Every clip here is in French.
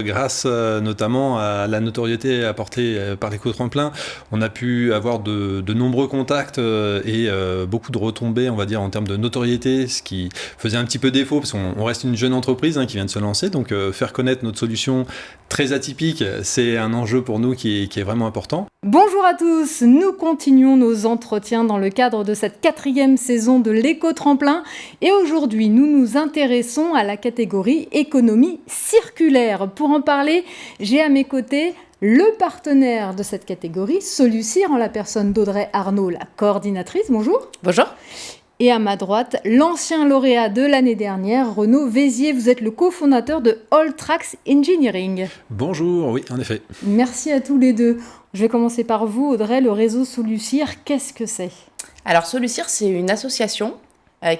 Grâce notamment à la notoriété apportée par l'éco-tremplin, on a pu avoir de nombreux contacts et beaucoup de retombées, on va dire, en termes de notoriété, ce qui faisait un petit peu défaut, parce qu'on reste une jeune entreprise qui vient de se lancer, donc faire connaître notre solution très atypique, c'est un enjeu pour nous qui est vraiment important. Bonjour à tous, nous continuons nos entretiens dans le cadre de cette 4e saison de l'éco-tremplin et aujourd'hui nous nous intéressons à la catégorie économie circulaire. Pour en parler, j'ai à mes côtés le partenaire de cette catégorie, Solucir, en la personne d'Audrey Arnaud, la coordinatrice. Bonjour. Bonjour. Et à ma droite, l'ancien lauréat de l'année dernière, Renaud Vézier. Vous êtes le cofondateur de Alltrax Engineering. Bonjour, oui, en effet. Merci à tous les deux. Je vais commencer par vous, Audrey. Le réseau Solucir, qu'est-ce que c'est ? Alors Solucir, c'est une association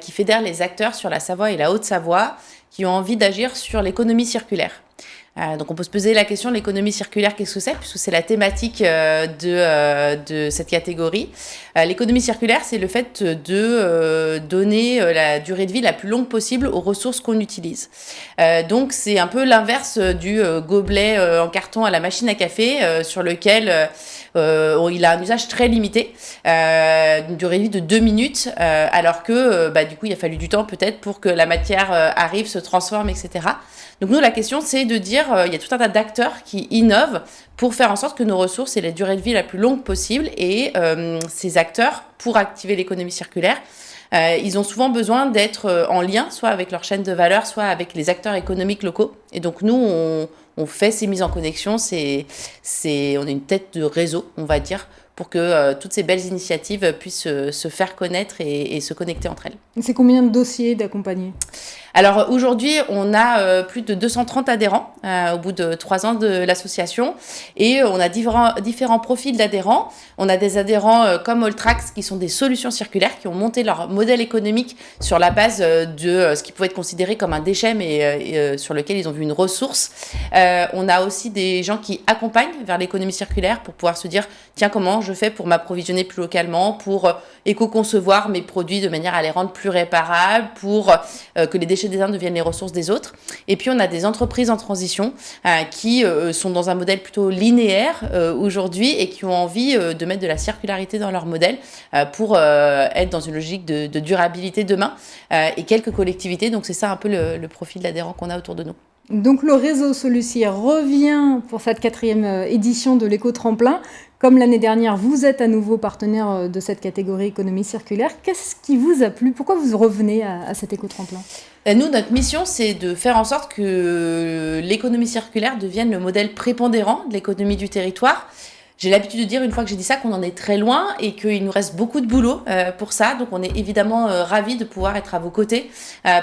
qui fédère les acteurs sur la Savoie et la Haute-Savoie qui ont envie d'agir sur l'économie circulaire. Donc on peut se poser la question de l'économie circulaire, qu'est-ce que c'est, puisque c'est la thématique de cette catégorie. L'économie circulaire, c'est le fait de donner la durée de vie la plus longue possible aux ressources qu'on utilise. Donc c'est un peu l'inverse du gobelet en carton à la machine à café sur lequel il a un usage très limité, une durée de vie de 2 minutes, alors que du coup il a fallu du temps peut-être pour que la matière arrive, se transforme, etc. Donc nous, la question, c'est de dire, il y a tout un tas d'acteurs qui innovent pour faire en sorte que nos ressources aient la durée de vie la plus longue possible. Et ces acteurs, pour activer l'économie circulaire, ils ont souvent besoin d'être en lien, soit avec leur chaîne de valeur, soit avec les acteurs économiques locaux. Et donc nous, on fait ces mises en connexion, on est une tête de réseau, on va dire, pour que toutes ces belles initiatives puissent se faire connaître et se connecter entre elles. C'est combien de dossiers d'accompagner ? Alors aujourd'hui, on a plus de 230 adhérents au bout de 3 ans de l'association et on a différents profils d'adhérents. On a des adhérents comme Alltrax qui sont des solutions circulaires qui ont monté leur modèle économique sur la base de ce qui pouvait être considéré comme un déchet mais sur lequel ils ont vu une ressource. On a aussi des gens qui accompagnent vers l'économie circulaire pour pouvoir se dire tiens, comment je fais pour m'approvisionner plus localement, pour éco-concevoir mes produits de manière à les rendre plus réparables, pour que les déchets des uns deviennent les ressources des autres. Et puis on a des entreprises en transition qui sont dans un modèle plutôt linéaire aujourd'hui et qui ont envie de mettre de la circularité dans leur modèle pour être dans une logique de durabilité demain et quelques collectivités. Donc c'est ça un peu le profil d'adhérents qu'on a autour de nous. Donc le réseau Solucir revient pour cette 4e édition de l'éco-tremplin. Comme l'année dernière, vous êtes à nouveau partenaire de cette catégorie économie circulaire. Qu'est-ce qui vous a plu ? Pourquoi vous revenez à cet éco-tremplin ? Nous, notre mission, c'est de faire en sorte que l'économie circulaire devienne le modèle prépondérant de l'économie du territoire. J'ai l'habitude de dire, une fois que j'ai dit ça, qu'on en est très loin et qu'il nous reste beaucoup de boulot pour ça. Donc, on est évidemment ravis de pouvoir être à vos côtés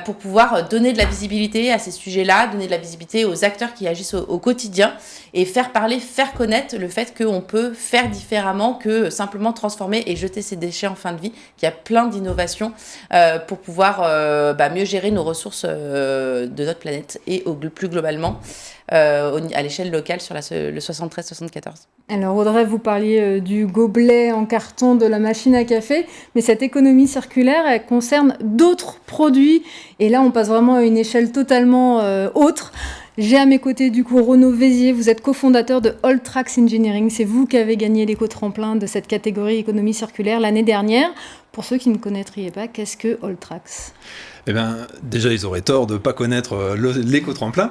pour pouvoir donner de la visibilité à ces sujets-là, donner de la visibilité aux acteurs qui agissent au quotidien et faire parler, faire connaître le fait qu'on peut faire différemment que simplement transformer et jeter ses déchets en fin de vie, qu'il y a plein d'innovations pour pouvoir mieux gérer nos ressources de notre planète et plus globalement à l'échelle locale sur le 73-74. Alors Audrey, vous parliez du gobelet en carton de la machine à café, mais cette économie circulaire, elle concerne d'autres produits. Et là, on passe vraiment à une échelle totalement autre. J'ai à mes côtés du coup Renaud Vézier, vous êtes cofondateur de Alltrax Engineering. C'est vous qui avez gagné l'éco-tremplin de cette catégorie économie circulaire l'année dernière. Pour ceux qui ne connaîtraient pas, qu'est-ce que Alltrax ? Eh bien, déjà, ils auraient tort de ne pas connaître l'éco-tremplin.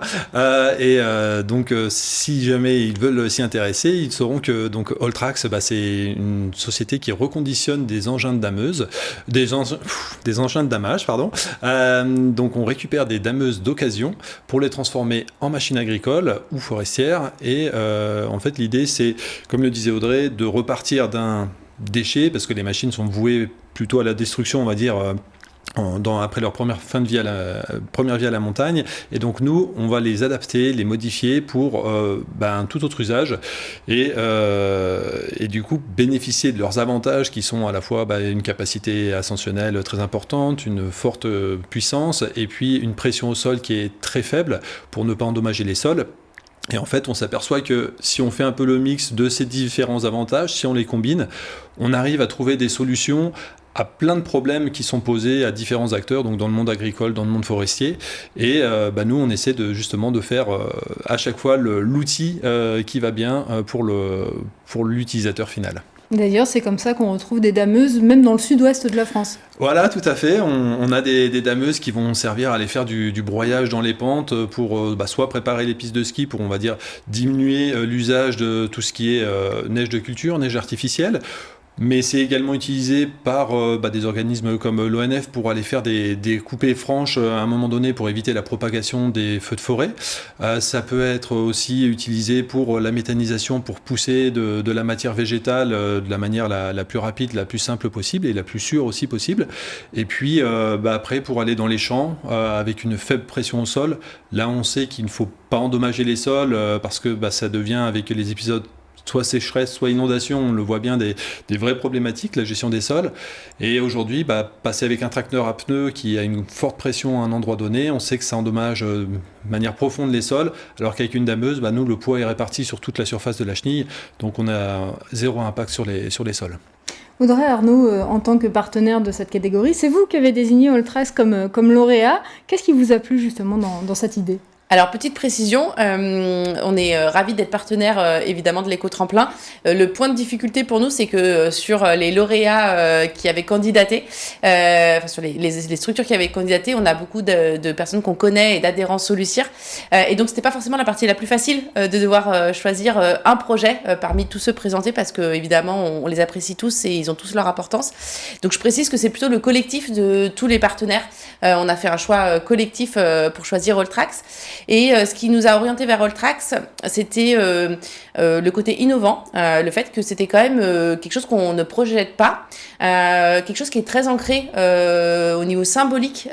Donc, si jamais ils veulent s'y intéresser, ils sauront que donc, Alltrax, c'est une société qui reconditionne des engins de dameuse, des engins de damage, pardon. Donc, on récupère des dameuses d'occasion pour les transformer en machines agricoles ou forestières. Et en fait, l'idée, c'est, comme le disait Audrey, de repartir d'un déchet, parce que les machines sont vouées plutôt à la destruction, on va dire, après leur première vie à la montagne. Et donc nous, on va les adapter, les modifier pour un tout autre usage et du coup bénéficier de leurs avantages qui sont à la fois une capacité ascensionnelle très importante, une forte puissance et puis une pression au sol qui est très faible pour ne pas endommager les sols. Et en fait, on s'aperçoit que si on fait un peu le mix de ces différents avantages, si on les combine, on arrive à trouver des solutions à plein de problèmes qui sont posés à différents acteurs, donc dans le monde agricole, dans le monde forestier. Et nous, on essaie justement de faire à chaque fois l'outil qui va bien pour l'utilisateur final. D'ailleurs, c'est comme ça qu'on retrouve des dameuses, même dans le sud-ouest de la France. Voilà, tout à fait. On a des dameuses qui vont servir à aller faire du broyage dans les pentes pour soit préparer les pistes de ski pour, on va dire, diminuer l'usage de tout ce qui est neige de culture, neige artificielle. Mais c'est également utilisé par des organismes comme l'ONF pour aller faire des coupées franches à un moment donné pour éviter la propagation des feux de forêt. Ça peut être aussi utilisé pour la méthanisation, pour pousser de la matière végétale de la manière la plus rapide, la plus simple possible et la plus sûre aussi possible. Et puis après, pour aller dans les champs avec une faible pression au sol, là on sait qu'il ne faut pas endommager les sols parce que ça devient avec les épisodes soit sécheresse, soit inondation, on le voit bien, des vraies problématiques, la gestion des sols. Et aujourd'hui, passer avec un tracteur à pneus qui a une forte pression à un endroit donné, on sait que ça endommage de manière profonde les sols, alors qu'avec une dameuse, nous, le poids est réparti sur toute la surface de la chenille, donc on a zéro impact sur les sols. Audrey Arnaud, en tant que partenaire de cette catégorie, c'est vous qui avez désigné Alltrax comme lauréat. Qu'est-ce qui vous a plu justement dans cette idée ? Alors, petite précision, on est ravis d'être partenaire évidemment de l'éco-tremplin. Le point de difficulté pour nous, c'est que sur les lauréats qui avaient candidaté, sur les structures qui avaient candidaté, on a beaucoup de personnes qu'on connaît et d'adhérents Solucir. Et donc, c'était pas forcément la partie la plus facile de devoir choisir un projet parmi tous ceux présentés parce que évidemment, on les apprécie tous et ils ont tous leur importance. Donc, je précise que c'est plutôt le collectif de tous les partenaires. On a fait un choix collectif pour choisir Alltrax. Et ce qui nous a orienté vers Alltrax, c'était le côté innovant, le fait que c'était quand même quelque chose qu'on ne projette pas, quelque chose qui est très ancré au niveau symbolique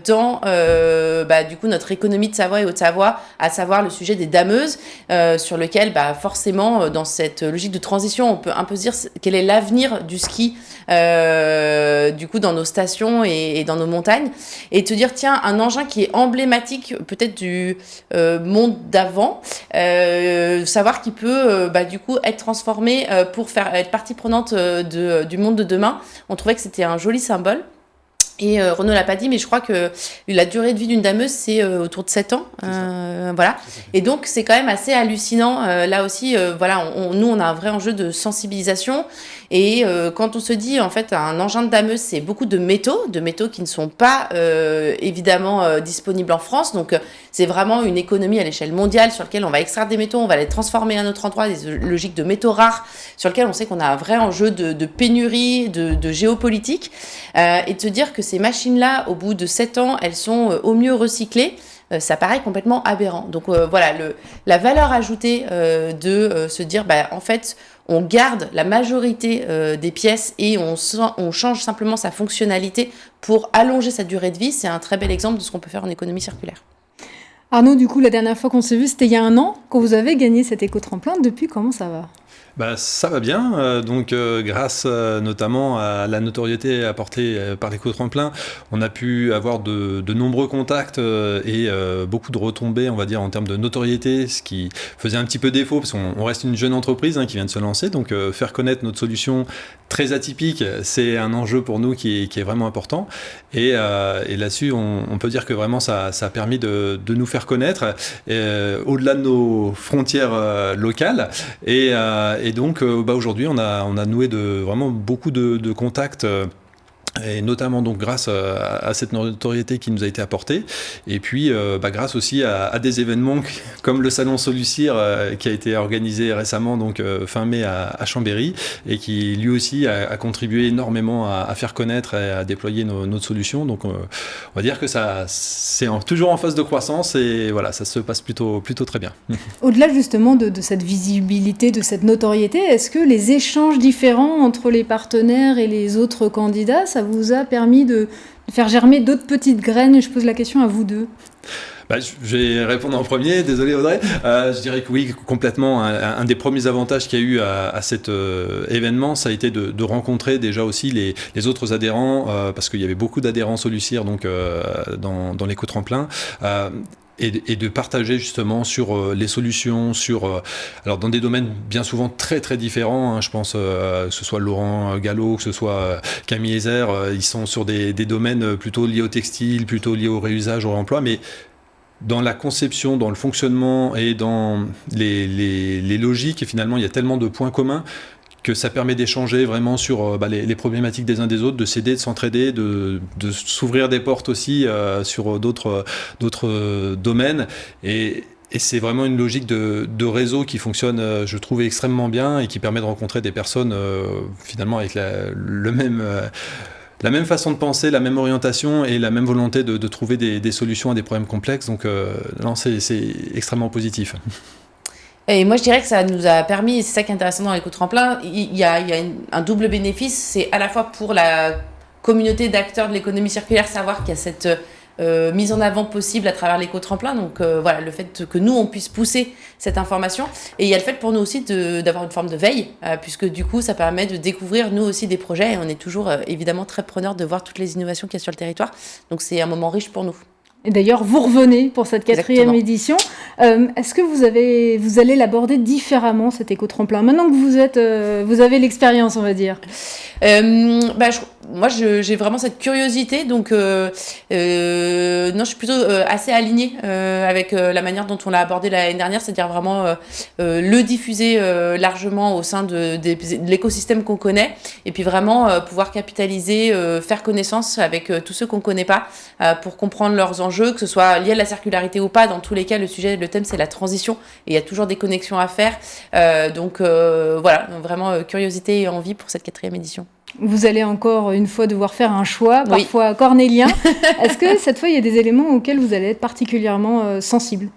dans du coup notre économie de Savoie et Haute-Savoie, à savoir le sujet des dameuses, sur lequel forcément dans cette logique de transition, on peut un peu se dire quel est l'avenir du ski du coup dans nos stations et dans nos montagnes, et te dire tiens, un engin qui est emblématique peut-être du monde d'avant, savoir qu'il peut du coup être transformé pour être partie prenante du monde de demain. On trouvait que c'était un joli symbole. Et Renaud l'a pas dit, mais je crois que la durée de vie d'une dameuse, c'est autour de 7 ans. Voilà. Et donc, c'est quand même assez hallucinant. Là aussi, nous, on a un vrai enjeu de sensibilisation. Et quand on se dit, en fait, un engin de dameuse, c'est beaucoup de métaux qui ne sont pas évidemment disponibles en France. Donc, c'est vraiment une économie à l'échelle mondiale sur laquelle on va extraire des métaux, on va les transformer à un autre endroit, des logiques de métaux rares, sur lesquelles on sait qu'on a un vrai enjeu de pénurie, de géopolitique. Et de se dire que ces machines-là, au bout de 7 ans, elles sont au mieux recyclées, ça paraît complètement aberrant. Donc la valeur ajoutée de se dire, en fait, on garde la majorité des pièces et on change simplement sa fonctionnalité pour allonger sa durée de vie, c'est un très bel exemple de ce qu'on peut faire en économie circulaire. Arnaud, du coup, la dernière fois qu'on s'est vu, c'était il y a 1 an, quand vous avez gagné cet éco-tremplin. Depuis, comment ça va ? Ça va bien, grâce notamment à la notoriété apportée par l'éco-tremplin, on a pu avoir de nombreux contacts et beaucoup de retombées, on va dire, en termes de notoriété, ce qui faisait un petit peu défaut, parce qu'on reste une jeune entreprise qui vient de se lancer, donc faire connaître notre solution très atypique, c'est un enjeu pour nous qui est vraiment important. Et là-dessus, on peut dire que vraiment ça a permis de nous faire connaître au-delà de nos frontières locales. Et donc, aujourd'hui, on a noué vraiment beaucoup de contacts. Et notamment donc grâce à cette notoriété qui nous a été apportée, et puis grâce aussi à des événements comme le salon Solucir qui a été organisé récemment, donc fin mai à Chambéry, et qui lui aussi a contribué énormément à faire connaître et à déployer notre solution. Donc on va dire que c'est toujours en phase de croissance, et voilà, ça se passe plutôt très bien. Au-delà justement de cette visibilité, de cette notoriété, est-ce que les échanges différents entre les partenaires et les autres candidats, ça vous a permis de faire germer d'autres petites graines ? Je pose la question à vous deux. Je vais répondre en premier, désolé Audrey. Je dirais que oui, complètement. Un des premiers avantages qu'il y a eu à cet événement, ça a été de rencontrer déjà aussi les autres adhérents, parce qu'il y avait beaucoup d'adhérents Solucir donc, dans l'éco-tremplin. et de partager justement sur les solutions, alors dans des domaines bien souvent très très différents, hein, je pense que ce soit Laurent Gallo, que ce soit Camille Ezer, ils sont sur des domaines plutôt liés au textile, plutôt liés au réusage, au réemploi, mais dans la conception, dans le fonctionnement et dans les logiques, et finalement il y a tellement de points communs que ça permet d'échanger vraiment sur les problématiques des uns des autres, de s'aider, de s'entraider, de s'ouvrir des portes aussi sur d'autres domaines. Et c'est vraiment une logique de réseau qui fonctionne, je trouve, extrêmement bien et qui permet de rencontrer des personnes finalement avec la même façon de penser, la même orientation et la même volonté de trouver des solutions à des problèmes complexes. Donc non, c'est extrêmement positif. Et moi, je dirais que ça nous a permis, et c'est ça qui est intéressant dans l'éco-tremplin, il y a un double bénéfice. C'est à la fois pour la communauté d'acteurs de l'économie circulaire, savoir qu'il y a cette mise en avant possible à travers l'éco-tremplin. Donc voilà, le fait que nous, on puisse pousser cette information. Et il y a le fait pour nous aussi d'avoir une forme de veille, puisque du coup, ça permet de découvrir nous aussi des projets. Et on est toujours évidemment très preneurs de voir toutes les innovations qu'il y a sur le territoire. Donc c'est un moment riche pour nous. Et d'ailleurs, vous revenez pour cette 4e édition. Est-ce que vous allez l'aborder différemment, cet éco-tremplin, maintenant que vous avez l'expérience, on va dire? Moi, j'ai vraiment cette curiosité, donc non, je suis plutôt assez alignée avec la manière dont on l'a abordé l'année dernière, c'est-à-dire vraiment le diffuser largement au sein de l'écosystème qu'on connaît, et puis vraiment pouvoir capitaliser, faire connaissance avec tous ceux qu'on ne connaît pas, pour comprendre leurs enjeux, que ce soit lié à la circularité ou pas. Dans tous les cas, le thème, c'est la transition, et il y a toujours des connexions à faire. Donc voilà, vraiment curiosité et envie pour cette 4e édition. Vous allez encore une fois devoir faire un choix, parfois cornélien. Est-ce que cette fois, il y a des éléments auxquels vous allez être particulièrement sensible?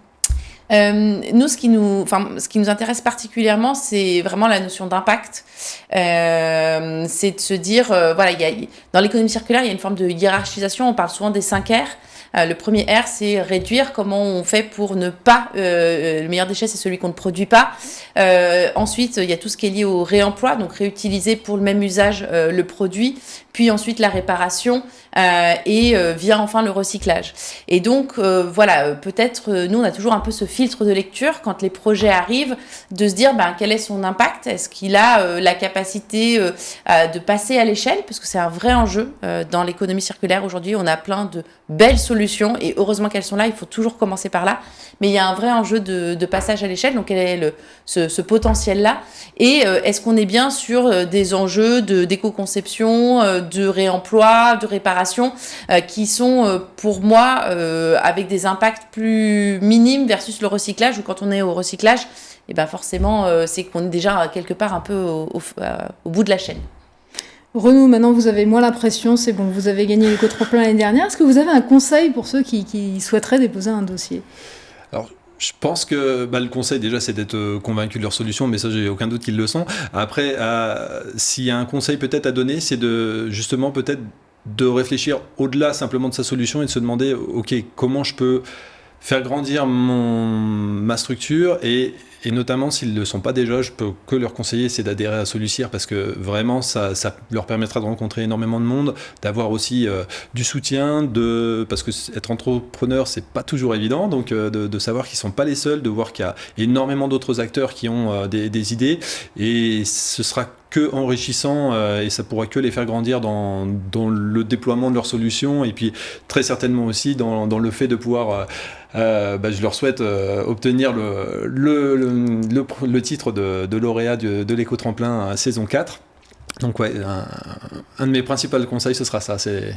Nous, ce qui nous intéresse particulièrement, c'est vraiment la notion d'impact. C'est de se dire, dans l'économie circulaire, il y a une forme de hiérarchisation. On parle souvent des 5 R. Le premier R, c'est réduire. Comment on fait pour ne pas... le meilleur déchet, c'est celui qu'on ne produit pas. Ensuite, il y a tout ce qui est lié au réemploi, donc réutiliser pour le même usage le produit. Puis ensuite, la réparation et vient enfin le recyclage. Et donc, peut-être, nous, on a toujours un peu ce filtre de lecture quand les projets arrivent, de se dire quel est son impact. Est-ce qu'il a la capacité de passer à l'échelle? Parce que c'est un vrai enjeu dans l'économie circulaire. Aujourd'hui, on a plein de belles solutions et heureusement qu'elles sont là. Il faut toujours commencer par là. Mais il y a un vrai enjeu de passage à l'échelle. Donc, quel est ce potentiel-là? Et est-ce qu'on est bien sur des enjeux d'éco-conception, de réemploi, de réparation, qui sont pour moi avec des impacts plus minimes versus le recyclage, où quand on est au recyclage, forcément, c'est qu'on est déjà quelque part un peu au bout de la chaîne. Renaud, maintenant vous avez moins la pression, c'est bon, vous avez gagné l'éco-tremplin l'année dernière. Est-ce que vous avez un conseil pour ceux qui souhaiteraient déposer un dossier? Alors, je pense que le conseil déjà c'est d'être convaincu de leur solution, mais ça j'ai aucun doute qu'ils le sont. Après, s'il y a un conseil peut-être à donner, c'est justement peut-être de réfléchir au-delà simplement de sa solution et de se demander ok, comment je peux faire grandir ma structure et notamment s'ils ne le sont pas déjà, je peux que leur conseiller c'est d'adhérer à Solucir parce que vraiment ça leur permettra de rencontrer énormément de monde, d'avoir aussi du soutien, parce que être entrepreneur c'est pas toujours évident, donc de savoir qu'ils sont pas les seuls, de voir qu'il y a énormément d'autres acteurs qui ont des idées et ce sera que enrichissant et ça pourra que les faire grandir dans le déploiement de leurs solutions et puis très certainement aussi dans le fait de pouvoir je leur souhaite obtenir le titre de lauréat de l'éco-tremplin saison 4. Donc ouais, un de mes principaux conseils ce sera ça, c'est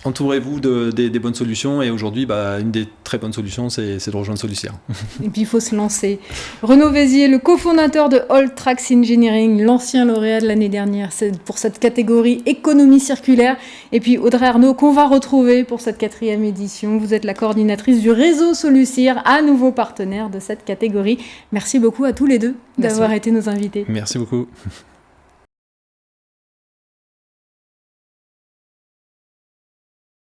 entourez-vous des bonnes solutions et aujourd'hui une des très bonnes solutions c'est de rejoindre Solucir. Et puis il faut se lancer. Renaud Vézier, le cofondateur de Alltrax Engineering, l'ancien lauréat de l'année dernière, c'est pour cette catégorie économie circulaire, et puis Audrey Arnaud qu'on va retrouver pour cette 4e édition. Vous êtes la coordinatrice du réseau Solucir, à nouveau partenaire de cette catégorie. Merci beaucoup à tous les deux d'avoir été nos invités. Merci beaucoup.